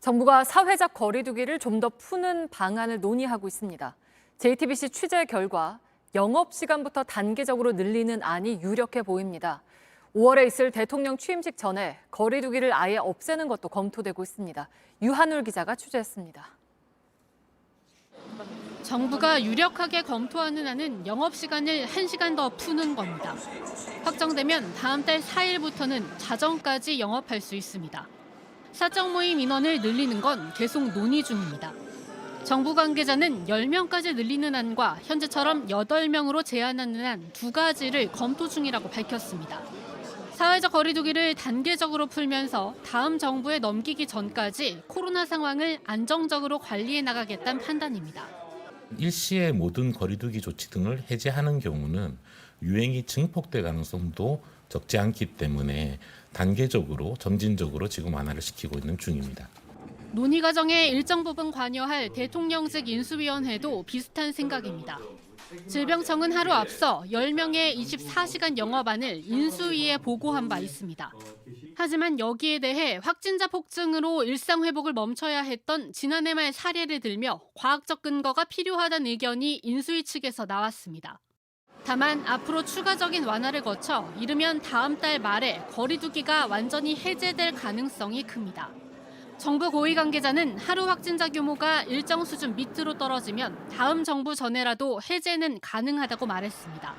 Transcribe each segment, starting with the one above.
정부가 사회적 거리 두기를 좀 더 푸는 방안을 논의하고 있습니다. JTBC 취재 결과 영업시간부터 단계적으로 늘리는 안이 유력해 보입니다. 5월에 있을 대통령 취임식 전에 거리 두기를 아예 없애는 것도 검토되고 있습니다. 유한울 기자가 취재했습니다. 정부가 유력하게 검토하는 안은 영업시간을 1시간 더 푸는 겁니다. 확정되면 다음 달 4일부터는 자정까지 영업할 수 있습니다. 사적 모임 인원을 늘리는 건 계속 논의 중입니다. 정부 관계자는 10명까지 늘리는 안과 현재처럼 8명으로 제한하는 안 두 가지를 검토 중이라고 밝혔습니다. 사회적 거리 두기를 단계적으로 풀면서 다음 정부에 넘기기 전까지 코로나 상황을 안정적으로 관리해 나가겠다는 판단입니다. 일시의 모든 거리두기 조치 등을 해제하는 경우는 유행이 증폭될 가능성도 적지 않기 때문에 단계적으로 점진적으로 지금 완화를 시키고 있는 중입니다. 논의 과정에 일정 부분 관여할 대통령직 인수위원회도 비슷한 생각입니다. 질병청은 하루 앞서 10명의 24시간 영업안을 인수위에 보고한 바 있습니다. 하지만 여기에 대해 확진자 폭증으로 일상 회복을 멈춰야 했던 지난해 말 사례를 들며 과학적 근거가 필요하다는 의견이 인수위 측에서 나왔습니다. 다만 앞으로 추가적인 완화를 거쳐 이르면 다음 달 말에 거리 두기가 완전히 해제될 가능성이 큽니다. 정부 고위 관계자는 하루 확진자 규모가 일정 수준 밑으로 떨어지면 다음 정부 전에라도 해제는 가능하다고 말했습니다.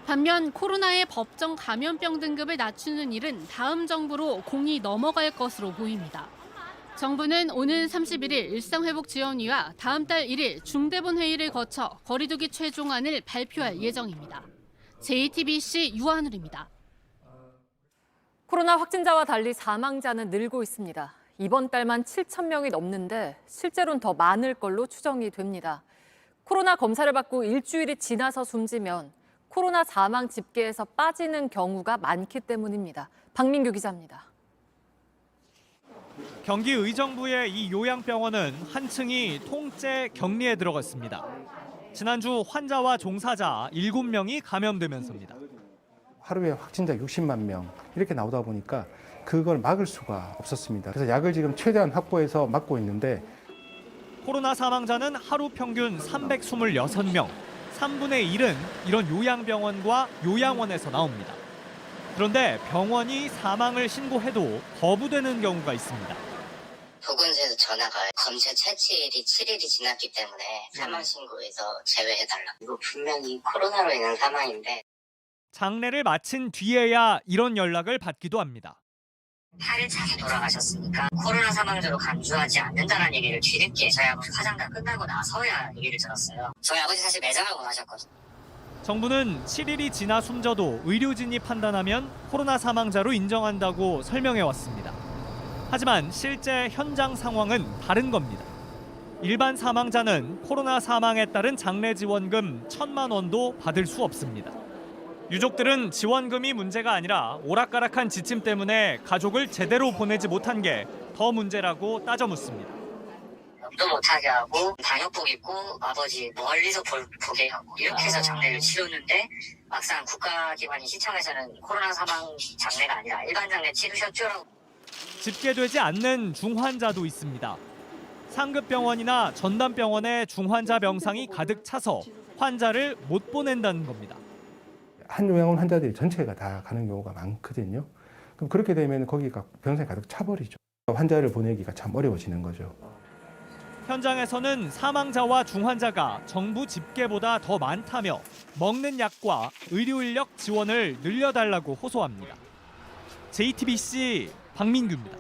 반면 코로나의 법정 감염병 등급을 낮추는 일은 다음 정부로 공이 넘어갈 것으로 보입니다. 정부는 오는 31일 일상회복지원위와 다음 달 1일 중대본 회의를 거쳐 거리두기 최종안을 발표할 예정입니다. JTBC 유한울입니다. 코로나 확진자와 달리 사망자는 늘고 있습니다. 이번 달만 7천 명이 넘는데 실제로는 더 많을 걸로 추정이 됩니다. 코로나 검사를 받고 일주일이 지나서 숨지면 코로나 사망 집계에서 빠지는 경우가 많기 때문입니다. 박민규 기자입니다. 경기 의정부의 이 요양병원은 한층이 통째 격리에 들어갔습니다. 지난주 환자와 종사자 7명이 감염되면서입니다. 하루에 확진자 60만 명 이렇게 나오다 보니까 그걸 막을 수가 없었습니다. 그래서 약을 지금 최대한 확보해서 막고 있는데 코로나 사망자는 하루 평균 326명, 3분의 1은 이런 요양병원과 요양원에서 나옵니다. 그런데 병원이 사망을 신고해도 거부되는 경우가 있습니다. 보건소에서 전화가 검사 채취일이 7일이 지났기 때문에 사망 신고에서 제외해달라. 이거 분명히 코로나로 인한 사망인데. 장례를 마친 뒤에야 이런 연락을 받기도 합니다. 8일차에 돌아가셨으니까 코로나 사망자로 간주하지 않는다는 얘기를 뒤늦게 저희 아버지 화장가 끝나고 나서야 얘기를 들었어요. 저희 아버지 사실 매장을 원하셨거든요. 정부는 7일이 지나 숨져도 의료진이 판단하면 코로나 사망자로 인정한다고 설명해왔습니다. 하지만 실제 현장 상황은 다른 겁니다. 일반 사망자는 코로나 사망에 따른 장례 지원금 1,000만 원도 받을 수 없습니다. 유족들은 지원금이 문제가 아니라 오락가락한 지침 때문에 가족을 제대로 보내지 못한 게 더 문제라고 따져 묻습니다. 도 못하게 하고 방역복 입고 아버지 멀리서 보게 하고 이렇게 해서 장례를 치렀는데 막상 국가기관이 시청에서는 코로나 사망 장례가 아니라 일반 장례 치르셨죠라고. 집계되지 않는 중환자도 있습니다. 상급병원이나 전담병원에 중환자 병상이 가득 차서 환자를 못 보낸다는 겁니다. 한 요양원 환자들이 전체가 다 가는 경우가 많거든요. 그럼 그렇게 되면 거기가 병상이 가득 차버리죠. 환자를 보내기가 참 어려워지는 거죠. 현장에서는 사망자와 중환자가 정부 집계보다 더 많다며 먹는 약과 의료 인력 지원을 늘려달라고 호소합니다. JTBC 박민규입니다.